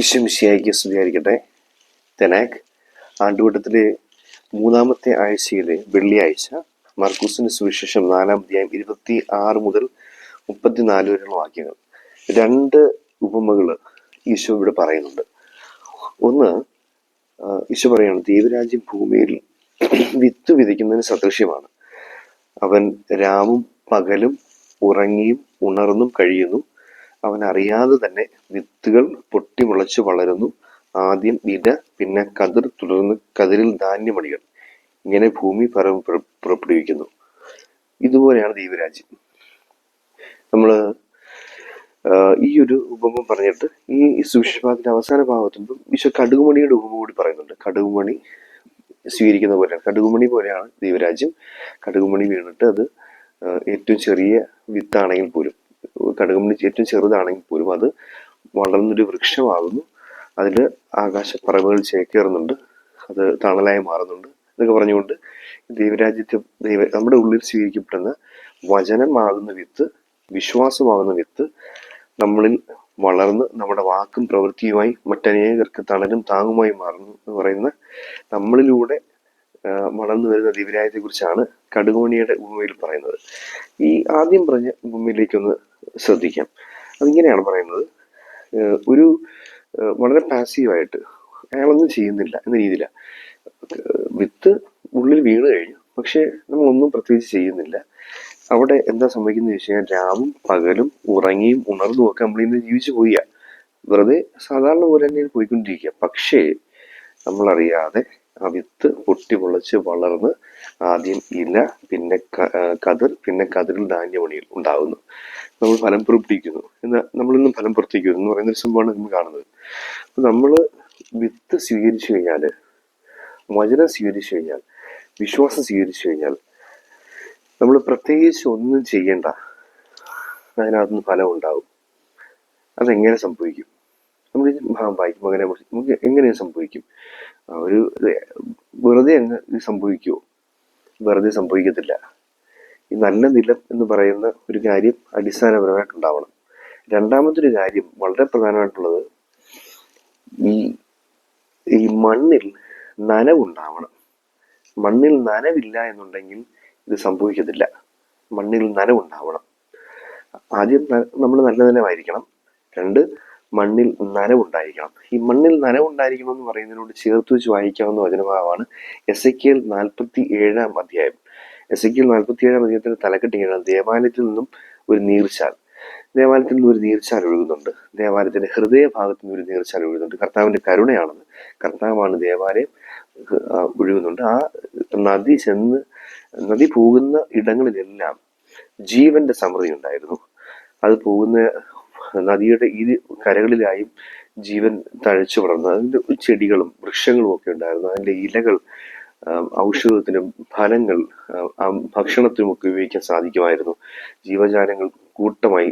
ഈശ്വമിശിഹായ്ക്ക് സ്തുതിയായിരിക്കട്ടെ. തെനാക് ആണ്ടുവട്ടത്തിലെ 3-ാമത്തെ ആഴ്ചയിലെ വെള്ളിയാഴ്ച മർക്കൂസിന്റെ സുവിശേഷം 4-ാം അധ്യായം 26 മുതൽ 34 വരെയുള്ള വാക്യങ്ങൾ. 2 ഉപമകൾ ഈശോ ഇവിടെ പറയുന്നുണ്ട്. ഒന്ന്, ഈശോ പറയാണ്, ദൈവരാജ്യം ഭൂമിയിൽ വിത്ത് വിതയ്ക്കുന്നതിന് സദൃശ്യമാണ്. അവൻ രാവും പകലും ഉറങ്ങിയും ഉണർന്നും കഴിയുന്നു. അവൻ അറിയാതെ തന്നെ വിത്തുകൾ പൊട്ടിമുളച്ച് വളരുന്നു. ആദ്യം ഇല, പിന്നെ കതിർ, തുടർന്ന് കതിരിൽ ധാന്യമണികൾ. ഇങ്ങനെ ഭൂമി ഫലം പുറപ്പെടുവിക്കുന്നു. ഇതുപോലെയാണ് ദൈവരാജ്യം. നമ്മള് ഈ ഒരു ഉപമ പറഞ്ഞിട്ട് ഈ സുവിശേഷത്തിന്റെ അവസാന ഭാഗത്തുമ്പോൾ ഈശോ കടുകുമണിയുടെ ഉപമ കൂടി പറയുന്നുണ്ട്. കടുകുമണി സ്വീകരിക്കുന്ന പോലെയാണ്, കടുകുമണി പോലെയാണ് ദൈവരാജ്യം. കടുകുമണി വീണിട്ട് അത് ഏറ്റവും ചെറിയ വിത്താണെങ്കിൽ പോലും, കടുകുമണി ഏറ്റവും ചെറുതാണെങ്കിൽ പോലും അത് വളർന്നൊരു വൃക്ഷമാകുന്നു. അതിൽ ആകാശപ്പറവുകൾ ചേക്കേറുന്നുണ്ട്, അത് തണലായി മാറുന്നുണ്ട് എന്നൊക്കെ പറഞ്ഞുകൊണ്ട് ദൈവരാജ്യത്തെ നമ്മുടെ ഉള്ളിൽ സ്വീകരിക്കപ്പെടുന്ന വചനമാകുന്ന വിത്ത്, വിശ്വാസമാകുന്ന വിത്ത് നമ്മളിൽ വളർന്ന് നമ്മുടെ വാക്കും പ്രവൃത്തിയുമായി മറ്റനേകർക്ക് തണലും താങ്ങുമായി മാറുന്നു എന്ന് പറയുന്ന നമ്മളിലൂടെ വളർന്നു വരുന്ന ദൈവരാജ്യത്തെ കുറിച്ചാണ് കടുകുമണിയുടെ ഉപമയിൽ പറയുന്നത്. ഈ ആദ്യം പറഞ്ഞ ഉപമയിലേക്കൊന്ന് ശ്രദ്ധിക്കാം. അതിങ്ങനെയാണ് പറയുന്നത്. ഒരു വളരെ പാസീവായിട്ട് അയാളൊന്നും ചെയ്യുന്നില്ല എന്ന രീതിയിലാണ്. വിത്ത് ഉള്ളിൽ വീണ് കഴിഞ്ഞു, പക്ഷെ നമ്മളൊന്നും പ്രത്യേകിച്ച് ചെയ്യുന്നില്ല. അവിടെ എന്താ സംഭവിക്കുന്നത് വെച്ച് കഴിഞ്ഞാൽ രാവും പകലും ഉറങ്ങിയും ഉണർന്നും ഒക്കെ നമ്മളിന്ന് ജീവിച്ചു പോവുക, വെറുതെ സാധാരണ പോലെ തന്നെയാണ് പോയിക്കൊണ്ടിരിക്കുക. പക്ഷേ നമ്മളറിയാതെ ആ വിത്ത് പൊട്ടിമുളച്ച് വളർന്ന് ആദ്യം ഇല, പിന്നെ കതിർ, പിന്നെ കതിരിൽ ധാന്യമണികൾ ഉണ്ടാകുന്നു. നമ്മൾ ഫലം പുറപ്പെടുവിക്കുന്നു, നമ്മളിന്നും ഫലം പുറത്തേക്കുന്നു എന്ന് പറയുന്ന ഒരു സംഭവമാണ് നമ്മൾ കാണുന്നത്. അപ്പൊ നമ്മള് വിത്ത് സ്വീകരിച്ചു കഴിഞ്ഞാല്, വചനം സ്വീകരിച്ചു കഴിഞ്ഞാൽ, വിശ്വാസം സ്വീകരിച്ചു കഴിഞ്ഞാൽ നമ്മൾ പ്രത്യേകിച്ച് ഒന്നും ചെയ്യണ്ട, അതിനകത്തുനിന്ന് ഫലം ഉണ്ടാവും. അതെങ്ങനെ സംഭവിക്കും? നമ്മൾ വായിക്കുമ്പോൾ അങ്ങനെ നമുക്ക് എങ്ങനെ സംഭവിക്കും? ഒരു വെറുതെ അങ്ങ് സംഭവിക്കുമോ? വെറുതെ സംഭവിക്കത്തില്ല. ഈ നല്ല നിലം എന്ന് പറയുന്ന ഒരു കാര്യം അടിസ്ഥാനപരമായിട്ടുണ്ടാവണം. രണ്ടാമതൊരു കാര്യം വളരെ പ്രധാനമായിട്ടുള്ളത്, ഈ മണ്ണിൽ നനവുണ്ടാവണം. മണ്ണിൽ നനവില്ല എന്നുണ്ടെങ്കിൽ ഇത് സംഭവിക്കത്തില്ല. മണ്ണിൽ നനവുണ്ടാവണം. ആദ്യം നമ്മൾ നല്ല നിലമായിരിക്കണം. 2, മണ്ണിൽ നനവുണ്ടായിരിക്കണം. ഈ മണ്ണിൽ നനവുണ്ടായിരിക്കണം എന്ന് പറയുന്നതിനോട് ചേർത്ത് വെച്ച് വായിക്കാവുന്ന വചനഭാഗമാണ് എസെക്കിയേൽ 47-ാം അധ്യായം. എസെക്കിയേൽ 47-ാം അധ്യായത്തിന്റെ തലക്കെട്ടിങ്ങനെയാണ്, ദേവാലയത്തിൽ നിന്നും ഒരു നീർച്ചാൽ. ദേവാലയത്തിൽ നിന്ന് ഒരു നീർച്ചാൽ ഒഴുകുന്നുണ്ട്. ദേവാലയത്തിന്റെ ഹൃദയഭാഗത്തു നിന്ന് ഒരു നീർച്ചാൽ ഒഴുകുന്നുണ്ട്. കർത്താവിന്റെ കരുണയാണത്. കർത്താവാണ് ദേവാലയം ഒഴുകുന്നുണ്ട്. ആ നദി പോകുന്ന ഇടങ്ങളിലെല്ലാം ജീവന്റെ സമൃദ്ധി ഉണ്ടായിരുന്നു. അത് പോകുന്ന നദിയുടെ ഇരു കരകളിലായും ജീവൻ തഴച്ചു വളർന്നു. അതിന്റെ ചെടികളും വൃക്ഷങ്ങളും ഒക്കെ ഉണ്ടായിരുന്നു. അതിന്റെ ഇലകൾ ഔഷധത്തിനും ഫലങ്ങൾ ഭക്ഷണത്തിനും ഒക്കെ ഉപയോഗിക്കാൻ സാധിക്കുമായിരുന്നു. ജീവജാലങ്ങൾ കൂട്ടമായി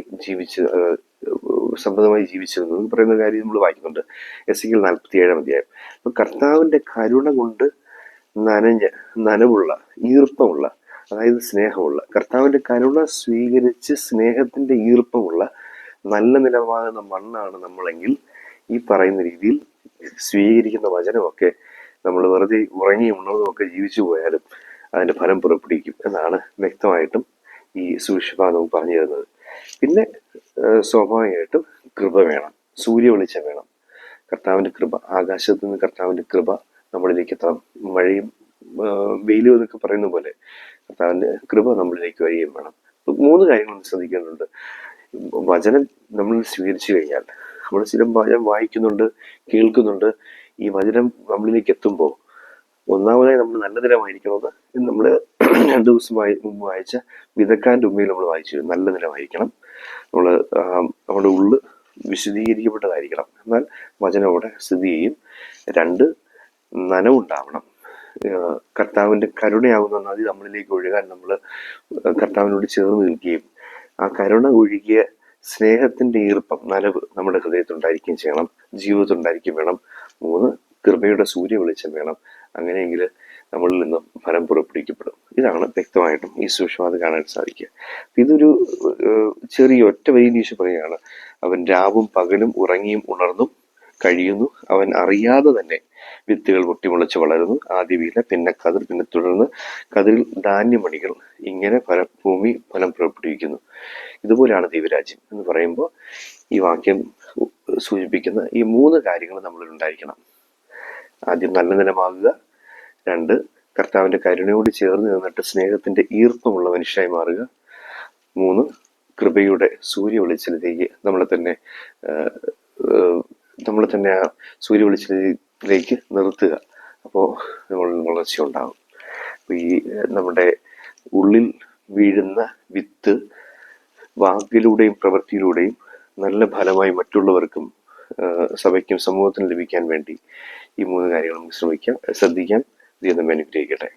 സമൃദ്ധമായി ജീവിച്ചിരുന്നു എന്ന് പറയുന്ന കാര്യം നമ്മൾ വായിക്കുന്നുണ്ട് എസെക്കിയേൽ 47-ാം അധ്യായം. അപ്പൊ കർത്താവിന്റെ കരുണ കൊണ്ട് നനവുള്ള, ഈർപ്പമുള്ള, അതായത് സ്നേഹമുള്ള, കർത്താവിന്റെ കരുണ സ്വീകരിച്ച് സ്നേഹത്തിന്റെ ഈർപ്പമുള്ള നല്ല നിലവാകുന്ന മണ്ണാണ് നമ്മളെങ്കിൽ ഈ പറയുന്ന രീതിയിൽ സ്വീകരിക്കുന്ന വചനമൊക്കെ നമ്മൾ വെറുതെ ഉറങ്ങി ഉണർന്നുമൊക്കെ ജീവിച്ചു പോയാലും അതിന്റെ ഫലം പുറപ്പെടുവിക്കും എന്നാണ് വ്യക്തമായിട്ടും ഈ സുവിശേഷം നമുക്ക് പറഞ്ഞു തരുന്നത്. പിന്നെ സ്വാഭാവികമായിട്ടും കൃപ വേണം, സൂര്യ വെളിച്ചം വേണം. കർത്താവിന്റെ കൃപ, ആകാശത്ത് നിന്ന് കർത്താവിന്റെ കൃപ നമ്മളിലേക്ക് എത്തണം. മഴയും വെയിലും എന്നൊക്കെ പറയുന്ന പോലെ കർത്താവിന്റെ കൃപ നമ്മളിലേക്ക് വരികയും വേണം. 3 കാര്യങ്ങൾ ശ്രദ്ധിക്കേണ്ടതുണ്ട്. വചനം നമ്മൾ സ്വീകരിച്ചു കഴിഞ്ഞാൽ, നമ്മൾ സ്ഥിരം വചനം വായിക്കുന്നുണ്ട്, കേൾക്കുന്നുണ്ട്. ഈ വചനം നമ്മളിലേക്ക് എത്തുമ്പോൾ ഒന്നാമതായി നമ്മൾ നല്ല നിലമായിരിക്കണമെന്ന് നമ്മൾ 2 ദിവസം മുമ്പ് വായിച്ച വിതക്കാന്റെ ഉമ്മയിൽ നമ്മൾ വായിച്ചു. നല്ല നിലമായിരിക്കണം. നമ്മുടെ ഉള്ള് വിശദീകരിക്കപ്പെട്ടതായിരിക്കണം. എന്നാൽ വചനം അവിടെ സ്ഥിതി ചെയ്യും. 2, നനവുണ്ടാവണം. കർത്താവിന്റെ കരുണയാകുന്ന നദി നമ്മളിലേക്ക് ഒഴുകാൻ നമ്മൾ കർത്താവിനോട് ചേർന്ന് നിൽക്കുകയും ആ കരുണ ഒഴുകിയ സ്നേഹത്തിന്റെ ഈർപ്പം, നനവ് നമ്മുടെ ഹൃദയത്തിലുണ്ടായിരിക്കുകയും ചെയ്യണം, ജീവിതത്തിലുണ്ടായിരിക്കുകയും വേണം. 3, കൃപയുടെ സൂര്യ വെളിച്ചം വേണം. അങ്ങനെയെങ്കിൽ നമ്മളിൽ നിന്നും ഫലം പുറപ്പെടുവിക്കപ്പെടും. ഇതാണ് വ്യക്തമായിട്ടും ഈ സുവിശേഷം കാണാൻ സാധിക്കുക. ഇതൊരു ചെറിയ ഒറ്റ വരിയിൽ ഈശോ പറയുകയാണ്, അവൻ രാവും പകലും ഉറങ്ങിയും ഉണർന്നും കഴിയുന്നു. അവൻ അറിയാതെ തന്നെ വിത്തുകൾ പൊട്ടിമുളച്ച് വളരുന്നു. ആദ്യ വീല, പിന്നെ കതിർ, പിന്നെ തുടർന്ന് കതിരിൽ ധാന്യമണികൾ. ഇങ്ങനെ ഭൂമി ഫലം പുറപ്പെടുവിക്കുന്നു. ഇതുപോലെയാണ് ദൈവരാജ്യം എന്ന് പറയുമ്പോൾ ഈ വാക്യം സൂചിപ്പിക്കുന്ന ഈ 3 കാര്യങ്ങൾ നമ്മളിൽ ഉണ്ടായിരിക്കണം. ആദ്യം നല്ല നിലമാകുക. 2, കർത്താവിന്റെ കരുണയോട് ചേർന്ന് നിന്നിട്ട് സ്നേഹത്തിന്റെ ഈർപ്പമുള്ള മനുഷ്യരായി മാറുക. 3, കൃപയുടെ സൂര്യ വെളിച്ചത്തിലേക്ക് നമ്മളെ തന്നെ ആ സൂര്യ വെളിച്ചത്തിലേക്ക് നിർത്തുക. അപ്പോൾ നമ്മൾ വളർച്ച ഉണ്ടാകും. അപ്പൊ ഈ നമ്മുടെ ഉള്ളിൽ വീഴുന്ന വിത്ത് വാക്കിലൂടെയും പ്രവൃത്തിയിലൂടെയും നല്ല ഫലമായി മറ്റുള്ളവർക്കും സഭയ്ക്കും സമൂഹത്തിനും ലഭിക്കാൻ വേണ്ടി ഈ 3 കാര്യങ്ങൾ നമുക്ക് ശ്രദ്ധിക്കാം. ദൈവം നമ്മെ അനുഗ്രഹിക്കട്ടെ.